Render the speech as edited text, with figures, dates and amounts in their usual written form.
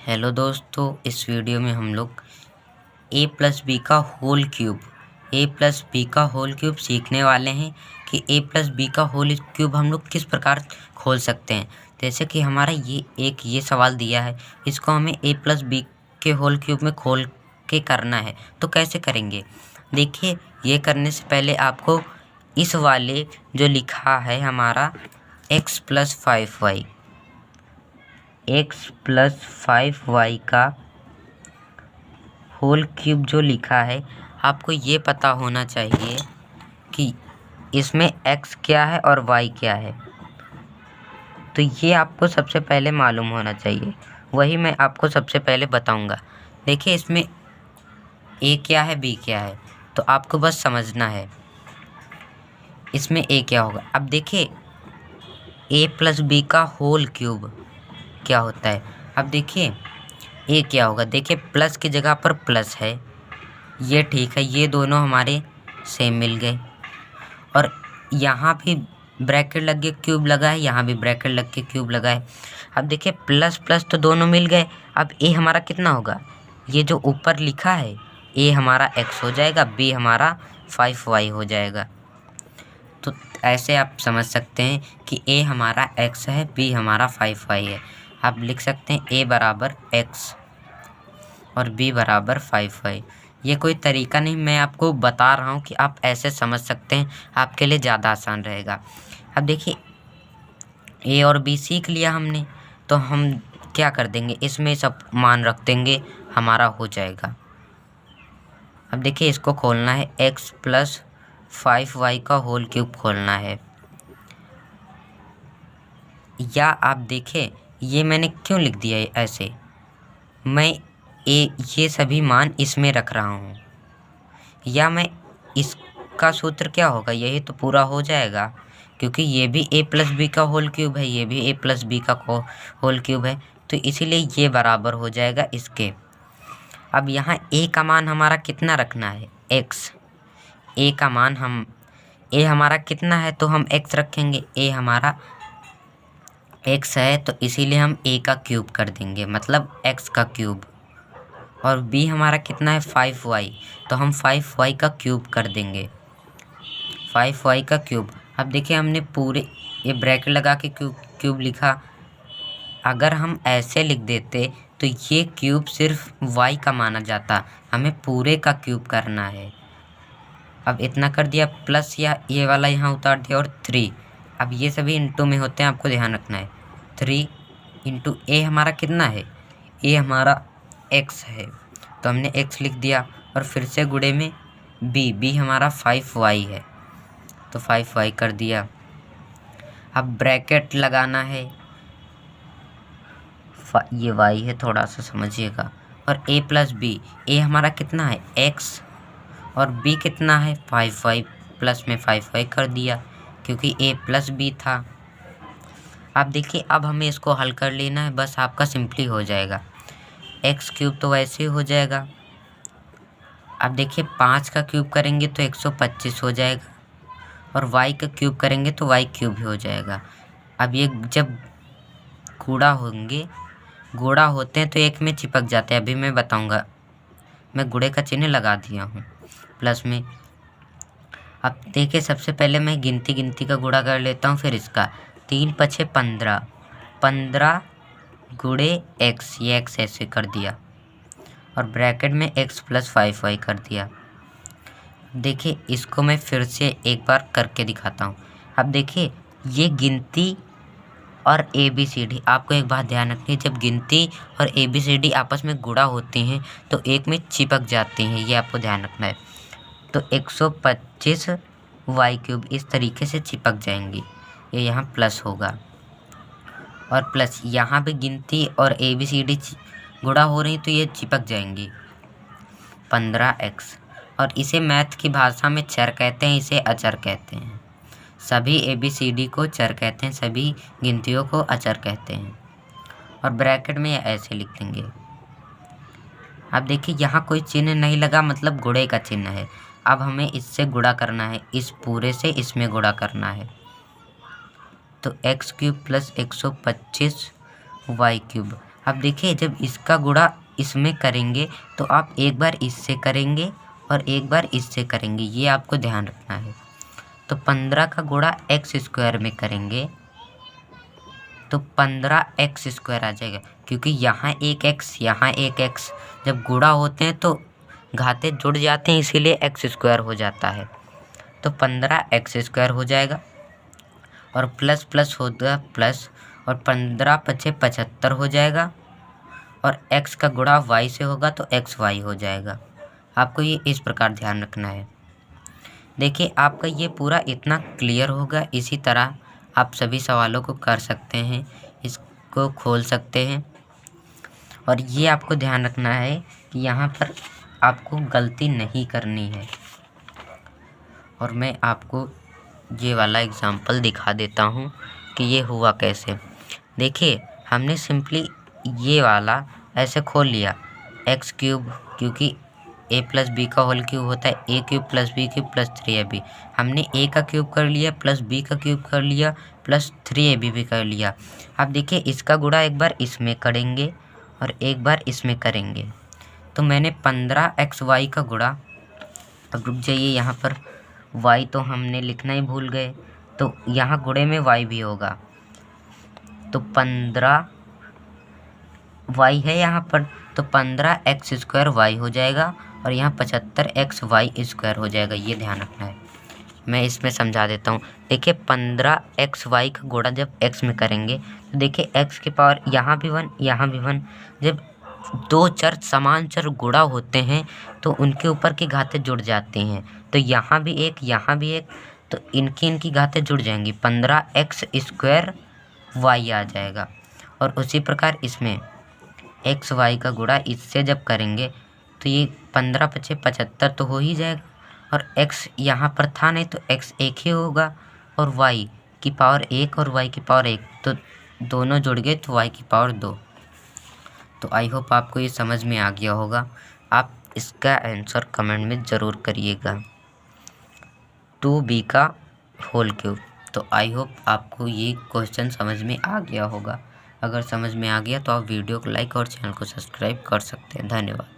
Hello दोस्तों, इस video में हम लोग a प्लस बी का होल क्यूब सीखने वाले हैं कि a प्लस बी का होल क्यूब हम लोग किस प्रकार खोल सकते हैं। जैसे कि हमारा ये सवाल दिया है, इसको हमें a प्लस बी के होल क्यूब में खोल के करना है। तो कैसे करेंगे, देखिए। ये करने से पहले आपको इस वाले जो लिखा है हमारा x प्लस 5y का होल क्यूब जो लिखा है, आपको ये पता होना चाहिए कि इसमें x क्या है और y क्या है। तो ये आपको सबसे पहले मालूम होना चाहिए, वही मैं आपको सबसे पहले बताऊंगा। देखिए, इसमें a क्या है, b क्या है, तो आपको बस समझना है इसमें a क्या होगा। अब देखिए, a प्लस बी का होल क्यूब क्या होता है। अब देखिए ए क्या होगा, देखिए प्लस की जगह पर प्लस है, ये ठीक है, ये दोनों हमारे सेम मिल गए। और यहाँ भी ब्रैकेट लग के क्यूब लगा है, यहाँ भी ब्रैकेट लग के क्यूब लगा है। अब देखिए प्लस प्लस तो दोनों मिल गए। अब ए हमारा कितना होगा, ये जो ऊपर लिखा है ए हमारा x हो जाएगा, b हमारा 5y हो जाएगा। तो ऐसे आप समझ सकते हैं कि a हमारा x है, b हमारा 5y है। आप लिख सकते हैं a बराबर x और b बराबर 5y। ये कोई तरीका नहीं, मैं आपको बता रहा हूँ कि आप ऐसे समझ सकते हैं, आपके लिए ज़्यादा आसान रहेगा। अब देखिए a और b सीख लिया हमने, तो हम क्या कर देंगे, इसमें सब मान रख देंगे, हमारा हो जाएगा। अब देखिए इसको खोलना है, x प्लस 5y का होल क्यूब खोलना है। या आप देखें, ये मैंने क्यों लिख दिया है ऐसे, मैं ये सभी मान इसमें रख रहा हूँ, या मैं इसका सूत्र क्या होगा, यही तो पूरा हो जाएगा, क्योंकि ये भी a प्लस बी का होल क्यूब है, ये भी a प्लस बी का होल क्यूब है, तो इसीलिए ये बराबर हो जाएगा इसके। अब यहाँ a का मान हमारा कितना रखना है, x। a का मान a हमारा कितना है, तो हम x रखेंगे। a हमारा x है, तो इसीलिए हम a का क्यूब कर देंगे, मतलब x का क्यूब। और b हमारा कितना है, 5y, तो हम 5y का क्यूब कर देंगे, 5y का क्यूब। अब देखिए हमने पूरे ये ब्रैकेट लगा के क्यूब लिखा। अगर हम ऐसे लिख देते तो ये क्यूब सिर्फ y का माना जाता, हमें पूरे का क्यूब करना है। अब इतना कर दिया, प्लस या ये वाला यहाँ उतार दिया, और 3। अब ये सभी इंटू में होते हैं, आपको ध्यान रखना है। 3 इंटू a हमारा कितना है, a हमारा x है, तो हमने x लिख दिया, और फिर से गुणे में b हमारा 5y है, तो 5y कर दिया। अब ब्रैकेट लगाना है, ये y है, थोड़ा सा समझिएगा, और a प्लस बी, a हमारा कितना है, x, और b कितना है, 5y, प्लस में 5y कर दिया, क्योंकि a प्लस b था। आप देखिए, अब हमें इसको हल कर लेना है, बस आपका सिंपली हो जाएगा। x क्यूब तो वैसे ही हो जाएगा। अब देखिए 5 का क्यूब करेंगे तो 125 हो जाएगा, और y का क्यूब करेंगे तो y क्यूब भी हो जाएगा। अब ये जब गुणा होते हैं तो एक में चिपक जाते हैं, अभी मैं बताऊंगा। मैं गुणे का चिन्ह लगा दिया हूँ प्लस में। अब देखिए, सबसे पहले मैं गिनती का गुणा कर लेता हूँ, फिर इसका 3 पछे 15, 15 गुणे x, ये x ऐसे कर दिया, और ब्रैकेट में x प्लस 5y कर दिया। देखिए इसको मैं फिर से एक बार करके दिखाता हूँ। अब देखिए, ये गिनती और ABCD, आपको एक बात ध्यान रखनी है, जब गिनती और ABCD आपस में गुणा होती हैं तो एक में चिपक जाती हैं, ये आपको ध्यान रखना है। तो 125 y क्यूब इस तरीके से चिपक जाएंगी, ये यहाँ प्लस होगा, और प्लस यहाँ पे गिनती और ABCD गुणा हो रही तो ये चिपक जाएंगी, 15x। और इसे मैथ की भाषा में चर कहते हैं, इसे अचर कहते हैं। सभी ABCD को चर कहते हैं, सभी गिनतियों को अचर कहते हैं, और ब्रैकेट में ऐसे लिख देंगे। अब देखिए यहाँ कोई चिन्ह नहीं लगा, मतलब गुणे का चिन्ह है। अब हमें इससे गुणा करना है, इस पूरे से इसमें गुणा करना है, तो x cube plus 125 y cube. अब देखिए जब इसका गुणा इसमें करेंगे तो आप एक बार इससे करेंगे और एक बार इससे करेंगे, ये आपको ध्यान रखना है। तो 15 का गुणा एक्स स्क्वायर में करेंगे तो 15x स्क्वायर आ जाएगा, क्योंकि यहाँ एक x यहाँ एक x जब गुणा होते हैं तो घाते जुड़ जाते हैं, इसीलिए x स्क्वायर हो जाता है। तो 15x स्क्वायर हो जाएगा और प्लस प्लस होगा प्लस, और 15 पचे 75 हो जाएगा, और x का गुणा y से होगा तो xy हो जाएगा। आपको ये इस प्रकार ध्यान रखना है। देखिए आपका ये पूरा इतना क्लियर होगा। इसी तरह आप सभी सवालों को कर सकते हैं, इसको खोल सकते हैं। और ये आपको ध्यान रखना है कि यहाँ पर आपको गलती नहीं करनी है। और मैं आपको ये वाला एग्जाम्पल दिखा देता हूँ कि ये हुआ कैसे। देखिए हमने सिंपली ये वाला ऐसे खोल लिया एक्स क्यूब, क्योंकि a प्लस बी का होल क्यूब होता है a cube plus b cube plus 3ab। हमने a का क्यूब कर लिया प्लस b का क्यूब कर लिया प्लस 3ab भी कर लिया। अब देखिए इसका गुणा एक बार इसमें करेंगे और एक बार इसमें करेंगे। तो मैंने 15xy का गुणा, अब रुक जाइए, यहाँ पर y तो हमने लिखना ही भूल गए, तो यहाँ गुणे में y भी होगा। तो 15y है यहाँ पर, तो 15x स्क्वायर y हो जाएगा और यहाँ 75xy स्क्वायर हो जाएगा। ये ध्यान रखना है। मैं इसमें समझा देता हूँ। देखिए 15xy का गुणा जब x में करेंगे तो देखिए x की पावर यहाँ भी 1 यहाँ भी 1। जब दो चर समान चर गुणा होते हैं तो उनके ऊपर की घातें जुड़ जाती हैं। तो यहाँ भी एक यहाँ भी एक, तो इनकी घातें जुड़ जाएंगी, 15x स्क्वायर y आ जाएगा। और उसी प्रकार इसमें एक्स वाई का गुणा इससे जब करेंगे तो ये 15 पचे 75 तो हो ही जाएगा, और x यहाँ पर था नहीं तो x एक ही होगा, और y की पावर 1 और y की पावर 1, तो दोनों जुड़ गए तो y की पावर 2। तो आई होप आपको ये समझ में आ गया होगा। आप इसका आंसर कमेंट में ज़रूर करिएगा, 2b का होल क्यूब। तो आई होप आपको ये क्वेश्चन समझ में आ गया होगा। अगर समझ में आ गया तो आप वीडियो को लाइक और चैनल को सब्सक्राइब कर सकते हैं। धन्यवाद।